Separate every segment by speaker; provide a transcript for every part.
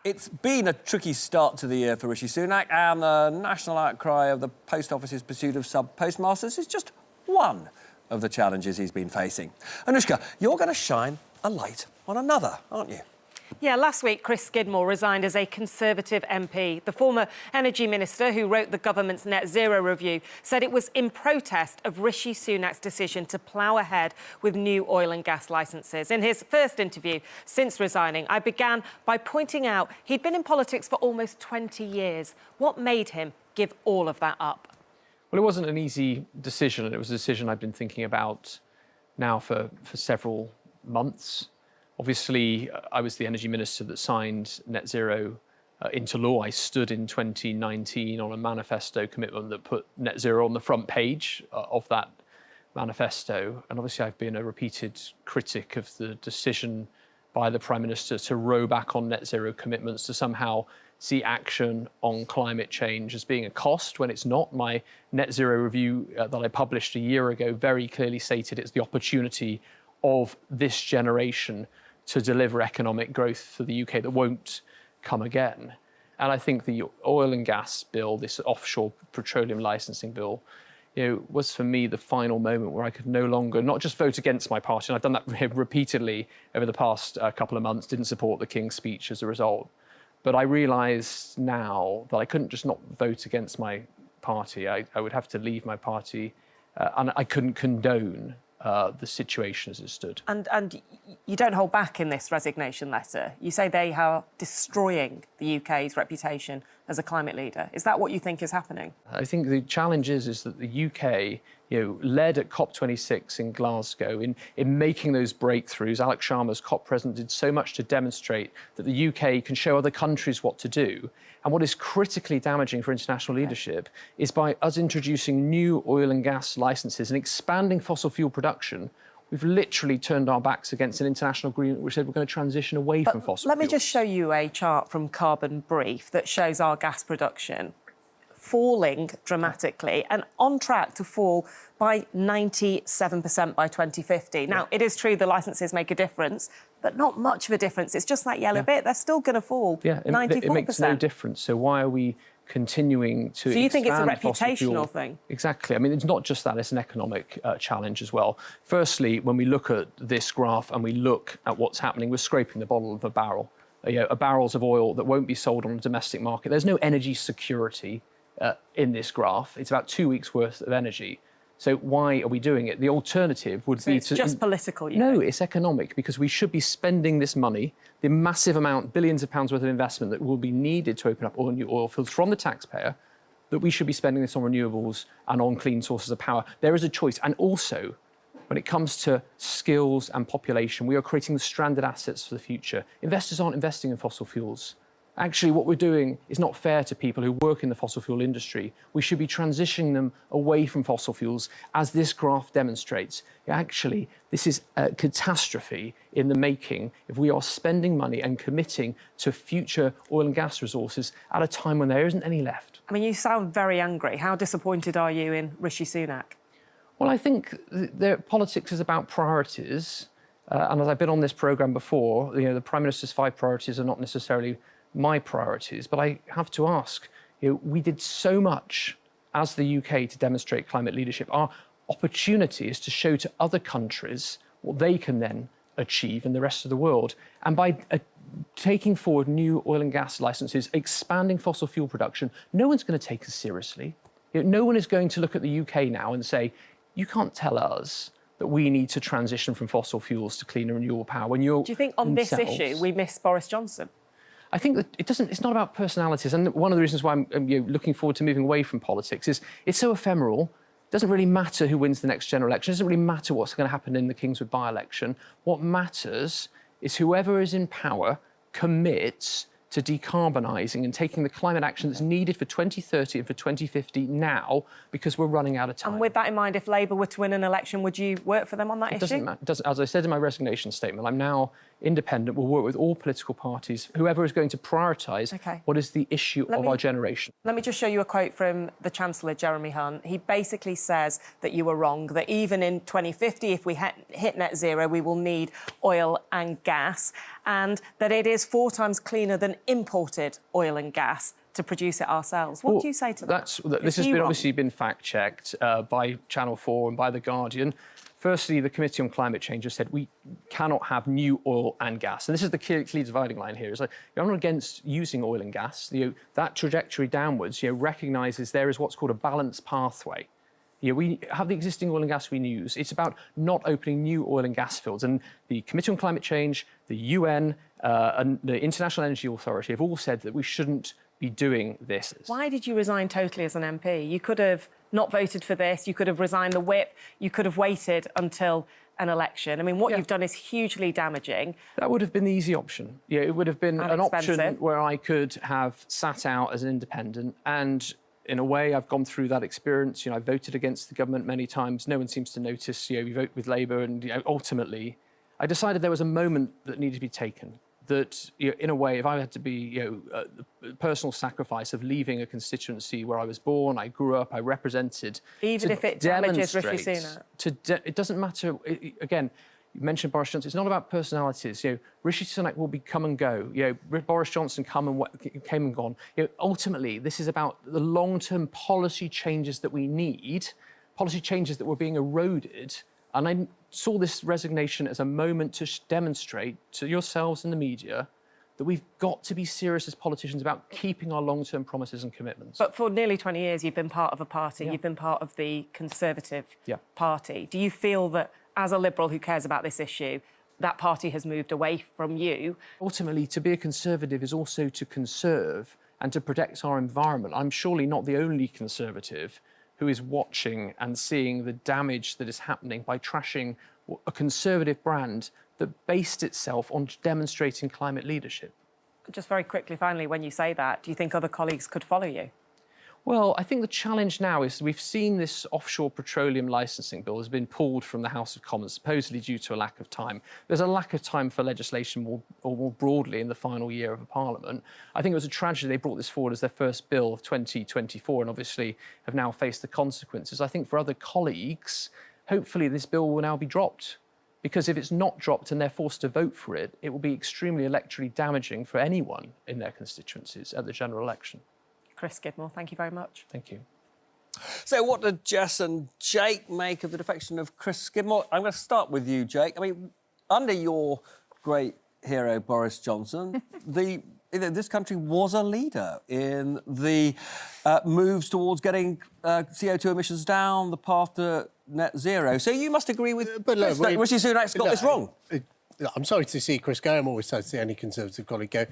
Speaker 1: It's been a tricky start to the year for Rishi Sunak, and the national outcry of the Post Office's pursuit of sub-postmasters is just one of the challenges he's been facing. Anushka, you're going to shine a light on another, aren't you?
Speaker 2: Yeah, last week, Chris Skidmore resigned as a Conservative MP. The former Energy Minister, who wrote the government's net zero review, said it was in protest of Rishi Sunak's decision to plough ahead with new oil and gas licences. In his first interview since resigning, I began by pointing out he'd been in politics for almost 20 years. What made him give all of that up?
Speaker 3: Well, it wasn't an easy decision. It was a decision I've been thinking about now for several months. Obviously, I was the energy minister that signed net zero into law. I stood in 2019 on a manifesto commitment that put net zero on the front page of that manifesto. And obviously, I've been a repeated critic of the decision by the Prime Minister to row back on net zero commitments, to somehow see action on climate change as being a cost when it's not. My net zero review that I published a year ago very clearly stated it's the opportunity of this generation to deliver economic growth for the UK that won't come again. And I think the oil and gas bill, this offshore petroleum licensing bill, was for me the final moment where I could no longer not just vote against my party, and I've done that repeatedly over the past couple of months, didn't support the King's speech as a result. But I realise now that I couldn't just not vote against my party. I would have to leave my party, and I couldn't condone the situation as it stood.
Speaker 2: And you don't hold back in this resignation letter. You say they are destroying the UK's reputation as a climate leader. Is that what you think is happening?
Speaker 3: I think the challenge is that the UK, led at COP26 in Glasgow in making those breakthroughs. Alex Sharma's COP president did so much to demonstrate that the UK can show other countries what to do. And what is critically damaging for international leadership is by us introducing new oil and gas licenses and expanding fossil fuel production, we've literally turned our backs against an international agreement which said we're going to transition away from fossil fuels.
Speaker 2: Let me just show you a chart from Carbon Brief that shows our gas production falling dramatically and on track to fall by 97% by 2050. Now, it is true the licences make a difference, but not much of a difference. It's just that yellow bit. They're still going to fall 94%.
Speaker 3: It makes no difference. So why are we continuing to
Speaker 2: So you think it's a
Speaker 3: expand
Speaker 2: reputational thing?
Speaker 3: Exactly. I mean, it's not just that, it's an economic challenge as well. Firstly, when we look at this graph and we look at what's happening, we're scraping the bottom of a barrel. Barrels of oil that won't be sold on a domestic market. There's no energy security in this graph. It's about 2 weeks' worth of energy. So why are we doing it? The alternative would be
Speaker 2: it's just political,
Speaker 3: No, it's economic, because we should be spending this money, the massive amount, billions of pounds worth of investment that will be needed to open up all new oil fields from the taxpayer, that we should be spending this on renewables and on clean sources of power. There is a choice. And also, when it comes to skills and population, we are creating the stranded assets for the future. Investors aren't investing in fossil fuels. Actually, what we're doing is not fair to people who work in the fossil fuel industry. We should be transitioning them away from fossil fuels, as this graph demonstrates. Actually, this is a catastrophe in the making if we are spending money and committing to future oil and gas resources at a time when there isn't any left.
Speaker 2: I mean, you sound very angry. How disappointed are you in Rishi Sunak?
Speaker 3: Well, I think politics is about priorities. And as I've been on this programme before, the Prime Minister's 5 priorities are not necessarily my priorities, but I have to ask, we did so much as the UK to demonstrate climate leadership. Our opportunity is to show to other countries what they can then achieve in the rest of the world. And by taking forward new oil and gas licenses, expanding fossil fuel production, no one's going to take us seriously. No one is going to look at the UK now and say, you can't tell us that we need to transition from fossil fuels to clean and renewable power when you're...
Speaker 2: Do you think on this issue we miss Boris Johnson?
Speaker 3: I think that it's not about personalities. And one of the reasons why I'm looking forward to moving away from politics is it's so ephemeral. It doesn't really matter who wins the next general election. It doesn't really matter what's going to happen in the Kingswood by-election. What matters is whoever is in power commits to decarbonising and taking the climate action that's needed for 2030 and for 2050 now, because we're running out of time.
Speaker 2: And with that in mind, if Labour were to win an election, would you work for them on that issue?
Speaker 3: Doesn't matter. As I said in my resignation statement, I'm now independent. We'll work with all political parties, whoever is going to prioritise what is the issue of our generation.
Speaker 2: Let me just show you a quote from the Chancellor, Jeremy Hunt. He basically says that you were wrong, that even in 2050, if we hit net zero, we will need oil and gas, and that it is 4 times cleaner than imported oil and gas to produce it ourselves. What do you say to that?
Speaker 3: This has obviously been fact-checked by Channel 4 and by The Guardian. Firstly, the Committee on Climate Change has said we cannot have new oil and gas. And this is the key dividing line here. It's like, I'm not against using oil and gas. That trajectory downwards recognises there is what's called a balanced pathway. We have the existing oil and gas we use. It's about not opening new oil and gas fields. And the Committee on Climate Change, the UN and the International Energy Authority have all said that we shouldn't be doing this.
Speaker 2: Why did you resign totally as an MP? You could have not voted for this, you could have resigned the whip, you could have waited until an election. I mean, what you've done is hugely damaging.
Speaker 3: That would have been the easy option. It would have been an option where I could have sat out as an independent, and in a way, I've gone through that experience. I voted against the government many times. No one seems to notice. We vote with Labour, and ultimately, I decided there was a moment that needed to be taken. That, in a way, if I had to be, a personal sacrifice of leaving a constituency where I was born, I grew up, I represented,
Speaker 2: even if it damages Rishi Sunak,
Speaker 3: it doesn't matter. Again, you mentioned Boris Johnson. It's not about personalities. Rishi Sunak will come and go. Boris Johnson came and gone. Ultimately, this is about the long-term policy changes that we need, policy changes that were being eroded. And I saw this resignation as a moment to demonstrate to yourselves and the media that we've got to be serious as politicians about keeping our long-term promises and commitments.
Speaker 2: But for nearly 20 years, you've been part of a party. You've been part of the Conservative Party. Do you feel that, as a Liberal who cares about this issue, that party has moved away from you?
Speaker 3: Ultimately, to be a Conservative is also to conserve and to protect our environment. I'm surely not the only Conservative who is watching and seeing the damage that is happening by trashing a Conservative brand that based itself on demonstrating climate leadership.
Speaker 2: Just very quickly, finally, when you say that, do you think other colleagues could follow you?
Speaker 3: Well, I think the challenge now is we've seen this offshore petroleum licensing bill has been pulled from the House of Commons, supposedly due to a lack of time. There's a lack of time for legislation more broadly in the final year of a parliament. I think it was a tragedy they brought this forward as their first bill of 2024 and obviously have now faced the consequences. I think for other colleagues, hopefully this bill will now be dropped. Because if it's not dropped and they're forced to vote for it, it will be extremely electorally damaging for anyone in their constituencies at the general election.
Speaker 2: Chris Skidmore, thank you very much.
Speaker 3: Thank you.
Speaker 1: So what did Jess and Jake make of the defection of Chris Skidmore? I'm going to start with you, Jake. I mean, under your great hero, Boris Johnson, this country was a leader in the moves towards getting CO2 emissions down, the path to net zero. So you must agree with Chris that Rishi Sunak's got this wrong.
Speaker 4: I'm sorry to see Chris go. I'm always sad to see any Conservative colleague go.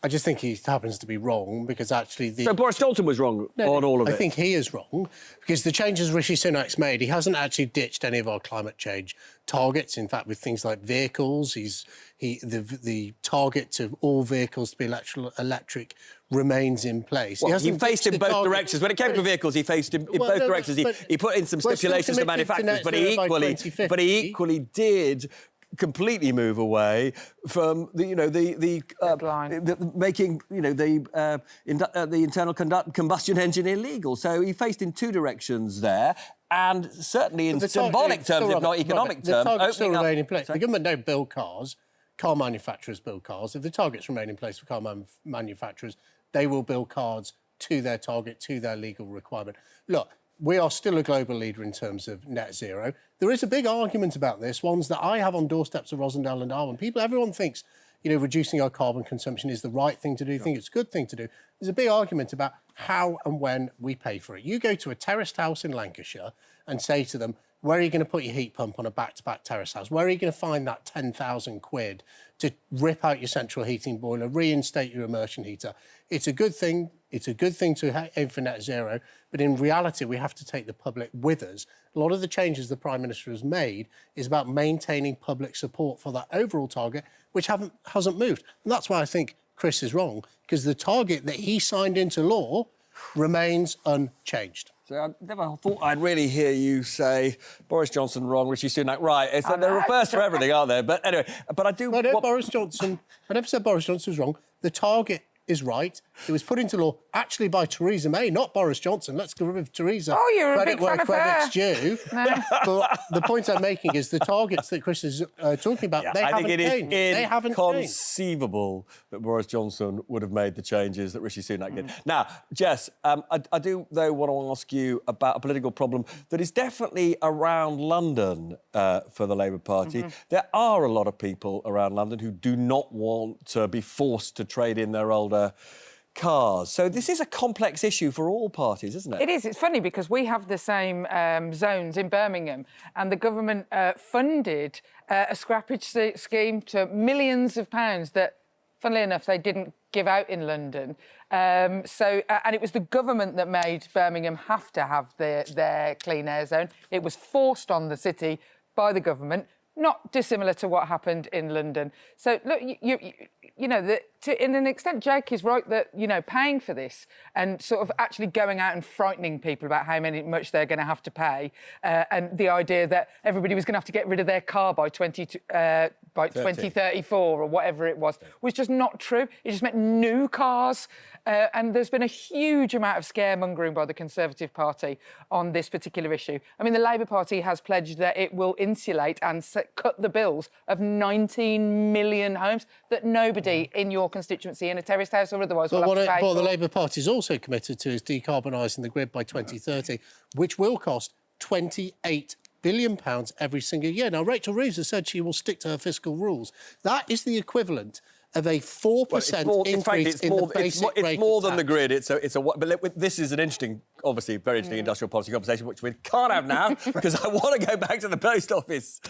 Speaker 4: I just think he happens to be wrong because actually
Speaker 1: So Boris Johnson was wrong on all of it?
Speaker 4: I think he is wrong because the changes Rishi Sunak's made, he hasn't actually ditched any of our climate change targets. In fact, with things like vehicles, the target to all vehicles to be electric remains in place.
Speaker 1: Well, he faced in both directions. When it came to vehicles, he faced in both directions. He put in some stipulations to manufacturers, but he equally did completely move away from making the internal combustion engine illegal. So he faced in two directions there, and certainly in symbolic terms, if not economic terms,
Speaker 4: the targets still remain in place. The government don't build cars. Car manufacturers build cars. If the targets remain in place for car manufacturers, they will build cars to their target, to their legal requirement. Look, we are still a global leader in terms of net zero. There is a big argument about this, ones that I have on doorsteps of Rosendale and Darwin. Everyone thinks, reducing our carbon consumption is the right thing to do, think it's a good thing to do. There's a big argument about how and when we pay for it. You go to a terraced house in Lancashire and say to them, where are you going to put your heat pump on a back-to-back terrace house? Where are you going to find that 10,000 quid to rip out your central heating boiler, reinstate your immersion heater? It's a good thing. It's a good thing to aim for net zero, but in reality, we have to take the public with us. A lot of the changes the Prime Minister has made is about maintaining public support for that overall target, which hasn't moved. And that's why I think Chris is wrong, because the target that he signed into law remains unchanged.
Speaker 1: So I never thought I'd really hear you say Boris Johnson wrong, Rishi Sunak right. They're a first for everything, aren't they? But anyway, but I do...
Speaker 4: I never said Boris Johnson was wrong. The target is right. It was put into law actually by Theresa May, not Boris Johnson. Let's get rid of Theresa.
Speaker 5: Oh, you're a big
Speaker 4: where
Speaker 5: fan of
Speaker 4: credit's
Speaker 5: her.
Speaker 4: due. But the point I'm making is the targets that Chris is talking about, they haven't changed. They haven't changed.
Speaker 1: Inconceivable that Boris Johnson would have made the changes that Rishi Sunak did. Now, Jess, I do, though, want to ask you about a political problem that is definitely around London for the Labour Party. There are a lot of people around London who do not want to be forced to trade in their older cars. So this is a complex issue for all parties, isn't it?
Speaker 5: It is. It's funny because we have the same zones in Birmingham, and the government funded a scrappage scheme to millions of pounds that, funnily enough, they didn't give out in London. And it was the government that made Birmingham have to have their clean air zone. It was forced on the city by the government, not dissimilar to what happened in London. So, look, you know, in an extent, Jake is right that, you know, paying for this and sort of actually going out and frightening people about how much they're going to have to pay, and the idea that everybody was going to have to get rid of their car by 2034 or whatever it was just not true. It just meant new cars. And there's been a huge amount of scaremongering by the Conservative Party on this particular issue. I mean, the Labour Party has pledged that it will insulate and cut the bills of 19 million homes that nobody in your constituency, in a terraced house or otherwise, will have to pay for.
Speaker 4: What the Labour Party's also committed to is decarbonising the grid by 2030, which will cost £28 billion every single year. Now, Rachel Reeves has said she will stick to her fiscal rules. That is the equivalent of a 4% increase in the basic rate.
Speaker 1: It's more than the grid. But this is an interesting, obviously, very interesting industrial policy conversation, which we can't have now because I want to go back to the post office.